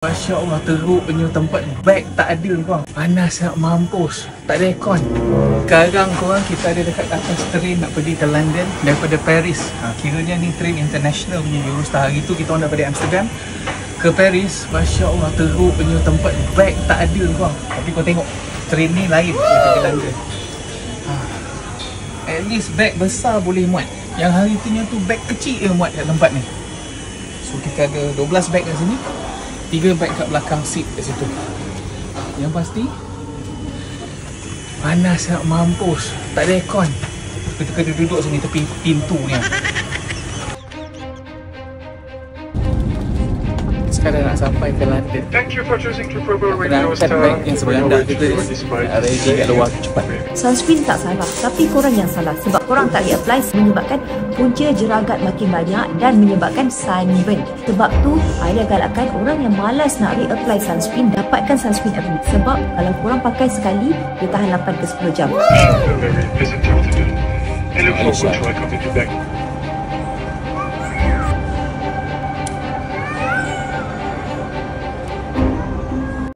Masya Allah, teruk punya tempat. Beg tak ada bang. Panas nak mampus. Tak ada aircon. Sekarang korang kita ada dekat atas train nak pergi ke London daripada Paris. Kiranya ni train international punya Eurostar. Hari tu kita orang daripada Amsterdam ke Paris. Masya Allah, teruk punya tempat. Beg tak ada bang. Tapi kau tengok train ni lain daripada London. At least beg besar boleh muat. Yang hari tu beg kecil je muat kat tempat ni. So kita ada 12 beg kat sini. 3 beg kat belakang seat kat situ. Yang pasti panas nak mampus. Tak ada aircon. Kita kena duduk sini tepi pintu ni. Sekarang nak sampai ke London. Kena angkat beg yang sebelah dah. Kita ready kat luar cepat. Sunscreen tak salah, tapi korang yang salah sebab korang tak apply, menyebabkan punca jeragat makin banyak dan menyebabkan sunburn. Sebab tu, Aida galakkan orang yang malas nak reapply sunscreen, dapatkan sunscreen every week. Sebab kalau korang pakai sekali, dia tahan 8 ke 10 jam. I look forward to welcoming you back.